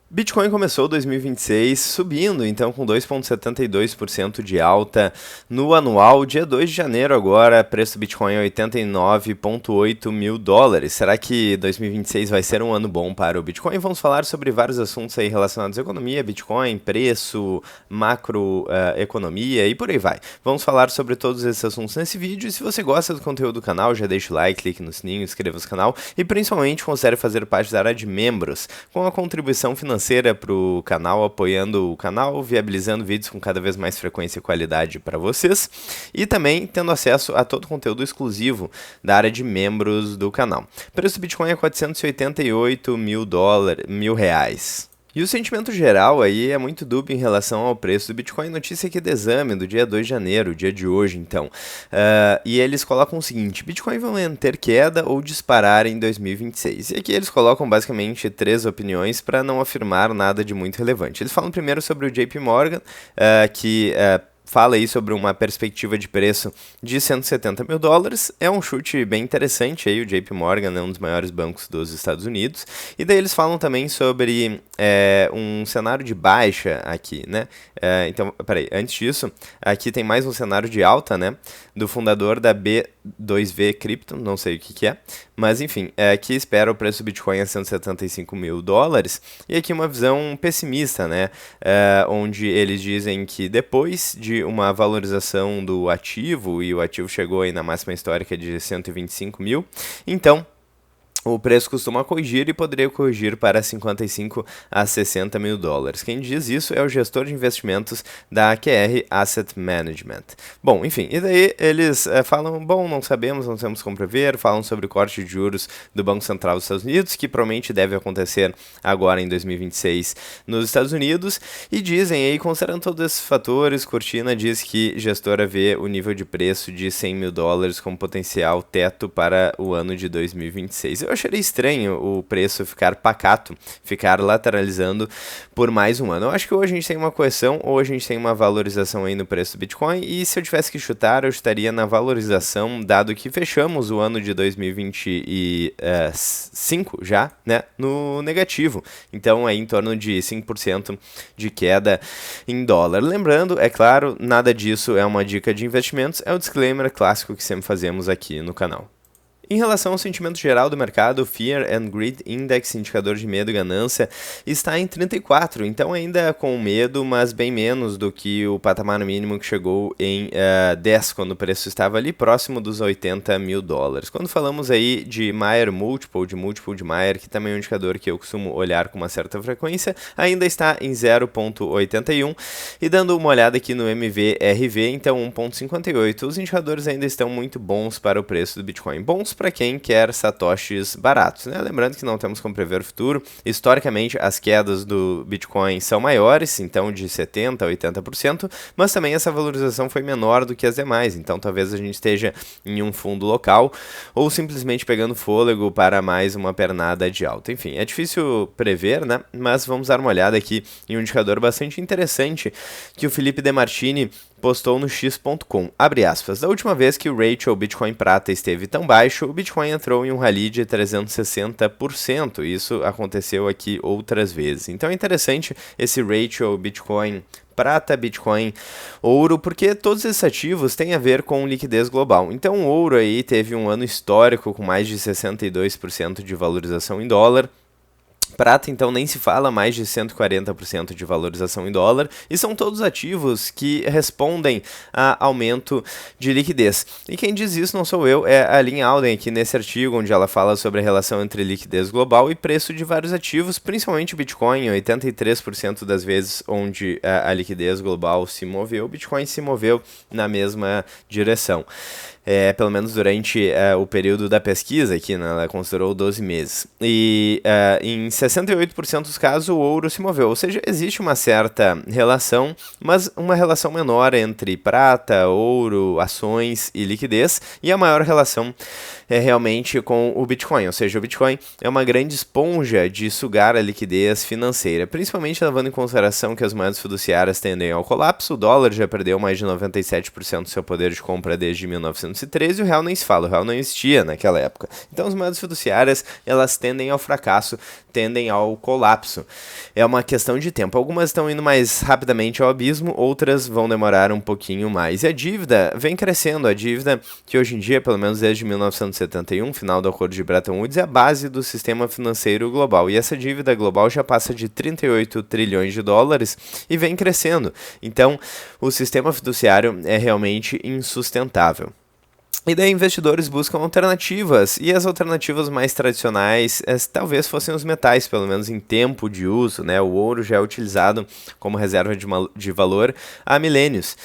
Bitcoin começou 2026 subindo, então com 2,72% de alta no anual, dia 2 de janeiro agora, preço do Bitcoin é 89,8 mil dólares. Será que 2026 vai ser um ano bom para o Bitcoin? Vamos falar sobre vários assuntos aí relacionados à economia, Bitcoin, preço, macroeconomia e por aí vai. Vamos falar sobre todos esses assuntos nesse vídeo e se você gosta do conteúdo do canal, já deixa o like, clique no sininho, inscreva-se no canal e principalmente considere fazer parte da área de membros, com a contribuição financeira para o canal, apoiando o canal, viabilizando vídeos com cada vez mais frequência e qualidade para vocês e também tendo acesso a todo o conteúdo exclusivo da área de membros do canal. O preço do Bitcoin é 488 mil reais. E o sentimento geral aí é muito dúbio em relação ao preço do Bitcoin. Notícia aqui do exame do dia 2 de janeiro, dia de hoje então. E eles colocam o seguinte: Bitcoin vai ter queda ou disparar em 2026. E aqui eles colocam basicamente três opiniões para não afirmar nada de muito relevante. Eles falam primeiro sobre o JP Morgan, que fala aí sobre uma perspectiva de preço de 170 mil dólares. É um chute bem interessante aí, o JP Morgan é um dos maiores bancos dos Estados Unidos. E daí eles falam também sobre um cenário de baixa aqui, né? Então, peraí, antes disso, aqui tem mais um cenário de alta, né? Do fundador da B2V Crypto, não sei o que é. Mas enfim, aqui espera o preço do Bitcoin a 175 mil dólares. E aqui uma visão pessimista, né? Onde eles dizem que depois de uma valorização do ativo, e o ativo chegou aí na máxima histórica de 125 mil, então o preço costuma corrigir e poderia corrigir para 55 a 60 mil dólares. Quem diz isso é o gestor de investimentos da QR Asset Management. Bom, enfim, e daí eles falam, bom, não sabemos, não temos como prever, falam sobre o corte de juros do Banco Central dos Estados Unidos, que provavelmente deve acontecer agora em 2026 nos Estados Unidos, e dizem aí, considerando todos esses fatores, Cortina diz que gestora vê o nível de preço de 100 mil dólares como potencial teto para o ano de 2026. Eu acharia estranho o preço ficar pacato, ficar lateralizando por mais um ano. Eu acho que ou a gente tem uma correção ou a gente tem uma valorização aí no preço do Bitcoin, e se eu tivesse que chutar, eu estaria na valorização, dado que fechamos o ano de 2025 já, né, no negativo. Então é em torno de 5% de queda em dólar. Lembrando, é claro, nada disso é uma dica de investimentos, é o disclaimer clássico que sempre fazemos aqui no canal. Em relação ao sentimento geral do mercado, o Fear and Greed Index, indicador de medo e ganância, está em 34, então ainda com medo, mas bem menos do que o patamar mínimo que chegou em 10, quando o preço estava ali próximo dos 80 mil dólares. Quando falamos aí de Mayer Multiple, de Mayer, que também é um indicador que eu costumo olhar com uma certa frequência, ainda está em 0,81, e dando uma olhada aqui no MVRV, então 1,58. Os indicadores ainda estão muito bons para o preço do Bitcoin, bons para quem quer satoshis baratos, né? Lembrando que não temos como prever o futuro. Historicamente, as quedas do Bitcoin são maiores, então de 70% a 80%, mas também essa valorização foi menor do que as demais, então talvez a gente esteja em um fundo local ou simplesmente pegando fôlego para mais uma pernada de alta. Enfim, é difícil prever, né? Mas vamos dar uma olhada aqui em um indicador bastante interessante que o Felipe Demartini postou no x.com, abre aspas, da última vez que o ratio Bitcoin Prata esteve tão baixo, o Bitcoin entrou em um rally de 360%, isso aconteceu aqui outras vezes. Então é interessante esse ratio Bitcoin Prata, Bitcoin, ouro, porque todos esses ativos têm a ver com liquidez global. Então o ouro aí teve um ano histórico com mais de 62% de valorização em dólar. Prata, então, nem se fala, mais de 140% de valorização em dólar, e são todos ativos que respondem a aumento de liquidez. E quem diz isso não sou eu, é a Lynn Alden aqui nesse artigo, onde ela fala sobre a relação entre liquidez global e preço de vários ativos, principalmente o Bitcoin. 83% das vezes onde a liquidez global se moveu, o Bitcoin se moveu na mesma direção. Pelo menos durante o período da pesquisa aqui, né, ela considerou 12 meses. E em 68% dos casos o ouro se moveu, ou seja, existe uma certa relação, mas uma relação menor entre prata, ouro, ações e liquidez, e a maior relação é realmente com o Bitcoin, ou seja, o Bitcoin é uma grande esponja de sugar a liquidez financeira, principalmente levando em consideração que as moedas fiduciárias tendem ao colapso. O dólar já perdeu mais de 97% do seu poder de compra desde 1990, 1913 e o real nem se fala, o real não existia naquela época. Então as moedas fiduciárias, elas tendem ao fracasso, tendem ao colapso. É uma questão de tempo. Algumas estão indo mais rapidamente ao abismo, outras vão demorar um pouquinho mais. E a dívida vem crescendo, a dívida que hoje em dia, pelo menos desde 1971, final do Acordo de Bretton Woods, é a base do sistema financeiro global. E essa dívida global já passa de 38 trilhões de dólares e vem crescendo. Então, o sistema fiduciário é realmente insustentável. E daí investidores buscam alternativas, e as alternativas mais tradicionais talvez fossem os metais, pelo menos em tempo de uso, né? O ouro já é utilizado como reserva de valor há milênios.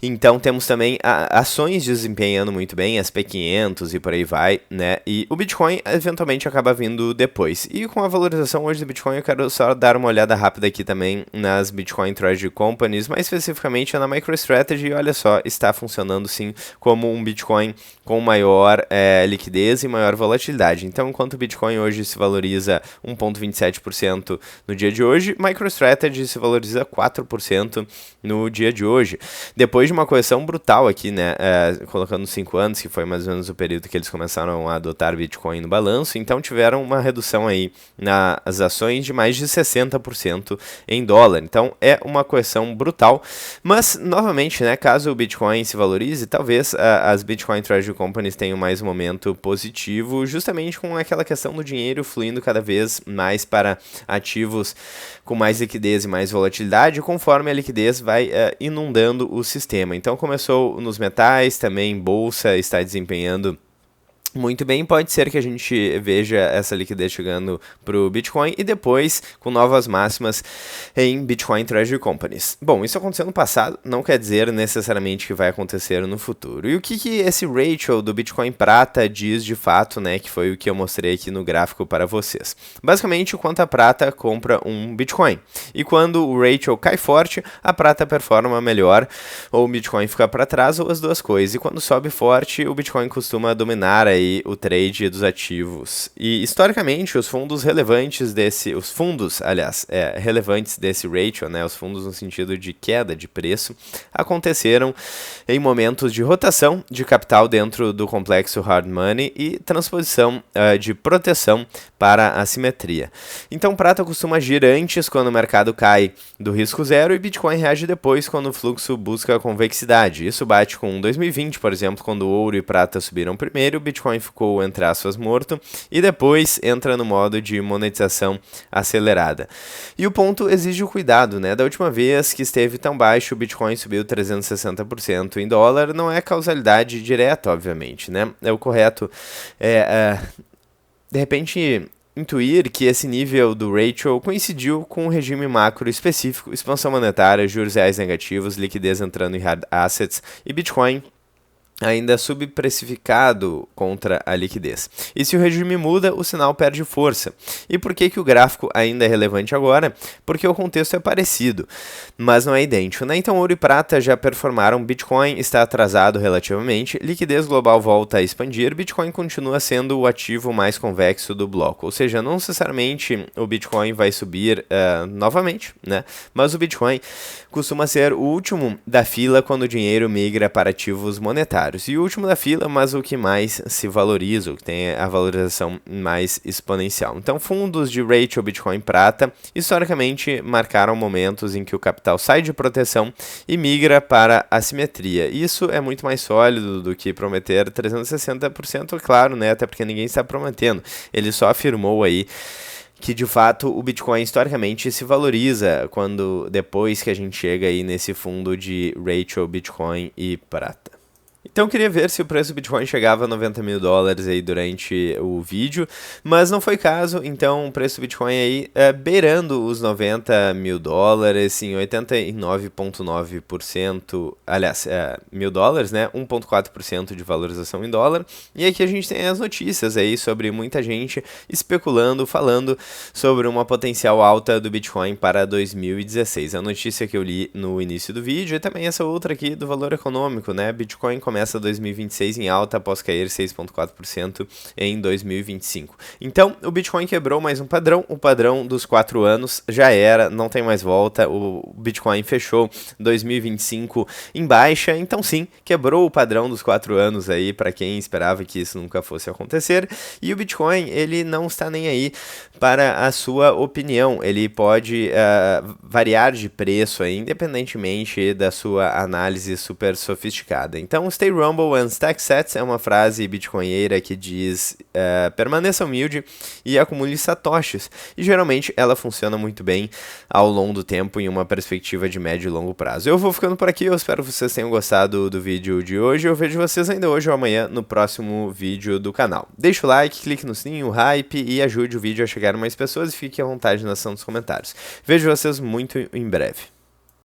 Então temos também ações desempenhando muito bem, SP500 e por aí vai, né? E o Bitcoin eventualmente acaba vindo depois. E com a valorização hoje do Bitcoin, eu quero só dar uma olhada rápida aqui também nas Bitcoin Treasury Companies, mais especificamente na MicroStrategy. E olha só, está funcionando sim como um Bitcoin com maior liquidez e maior volatilidade. Então, enquanto o Bitcoin hoje se valoriza 1,27% no dia de hoje, MicroStrategy se valoriza 4% no dia de hoje. Depois de uma correção brutal aqui, né, colocando 5 anos, que foi mais ou menos o período que eles começaram a adotar Bitcoin no balanço, então tiveram uma redução aí nas ações de mais de 60% em dólar. Então é uma correção brutal, mas novamente, né, caso o Bitcoin se valorize, talvez as Bitcoin Treasury Companies tenham mais um momento positivo, justamente com aquela questão do dinheiro fluindo cada vez mais para ativos com mais liquidez e mais volatilidade, conforme a liquidez vai inundando o sistema. Então começou nos metais, também bolsa está desempenhando muito bem, pode ser que a gente veja essa liquidez chegando para o Bitcoin e depois com novas máximas em Bitcoin Treasury Companies. Bom, isso aconteceu no passado, não quer dizer necessariamente que vai acontecer no futuro. E o que esse ratio do Bitcoin prata diz de fato, né, que foi o que eu mostrei aqui no gráfico para vocês. Basicamente, o quanto a prata compra um Bitcoin. E quando o ratio cai forte, a prata performa melhor, ou o Bitcoin fica para trás, ou as duas coisas. E quando sobe forte, o Bitcoin costuma dominar aí o trade dos ativos. E historicamente os fundos relevantes relevantes desse ratio, né, os fundos no sentido de queda de preço, aconteceram em momentos de rotação de capital dentro do complexo hard money e transposição de proteção para a simetria. Então prata costuma agir antes quando o mercado cai do risco zero e Bitcoin reage depois quando o fluxo busca a convexidade. Isso bate com 2020, por exemplo, quando ouro e prata subiram primeiro, o Bitcoin ficou, entre aspas, morto, e depois entra no modo de monetização acelerada. E o ponto exige o cuidado, né? Da última vez que esteve tão baixo, o Bitcoin subiu 360% em dólar, não é causalidade direta, obviamente, né? O correto de repente, intuir que esse nível do ratio coincidiu com um regime macro específico, expansão monetária, juros reais negativos, liquidez entrando em hard assets e Bitcoin ainda subprecificado contra a liquidez. E se o regime muda, o sinal perde força. E por que o gráfico ainda é relevante agora? Porque o contexto é parecido, mas não é idêntico, né? Então ouro e prata já performaram, Bitcoin está atrasado relativamente, liquidez global volta a expandir, Bitcoin continua sendo o ativo mais convexo do bloco. Ou seja, não necessariamente o Bitcoin vai subir novamente, né? Mas o Bitcoin costuma ser o último da fila quando o dinheiro migra para ativos monetários. E o último da fila, mas o que mais se valoriza, o que tem a valorização mais exponencial. Então, fundos de ratio Bitcoin prata, historicamente, marcaram momentos em que o capital sai de proteção e migra para a simetria. Isso é muito mais sólido do que prometer 360%, claro, né? Até porque ninguém está prometendo. Ele só afirmou aí que de fato o Bitcoin historicamente se valoriza depois que a gente chega aí nesse fundo de ratio Bitcoin e prata. Então eu queria ver se o preço do Bitcoin chegava a 90 mil dólares aí durante o vídeo, mas não foi caso, então o preço do Bitcoin aí beirando os 90 mil dólares, em 89,9%, aliás, mil dólares, né, 1,4% de valorização em dólar, e aqui a gente tem as notícias aí sobre muita gente especulando, falando sobre uma potencial alta do Bitcoin para 2016, a notícia que eu li no início do vídeo, e também essa outra aqui do Valor Econômico, né, Bitcoin começa 2026 em alta após cair 6,4% em 2025. Então, o Bitcoin quebrou mais um padrão, o padrão dos 4 anos já era, não tem mais volta, o Bitcoin fechou 2025 em baixa, então sim, quebrou o padrão dos 4 anos aí, para quem esperava que isso nunca fosse acontecer, e o Bitcoin, ele não está nem aí para a sua opinião, ele pode variar de preço aí, independentemente da sua análise super sofisticada. Então, stay rumble and stack sats é uma frase bitcoinheira que diz permaneça humilde e acumule satoshis, e geralmente ela funciona muito bem ao longo do tempo em uma perspectiva de médio e longo prazo. Eu vou ficando por aqui, eu espero que vocês tenham gostado do vídeo de hoje, eu vejo vocês ainda hoje ou amanhã no próximo vídeo do canal. Deixa o like, clique no sininho, hype e ajude o vídeo a chegar a mais pessoas e fique à vontade na seção dos comentários. Vejo vocês muito em breve.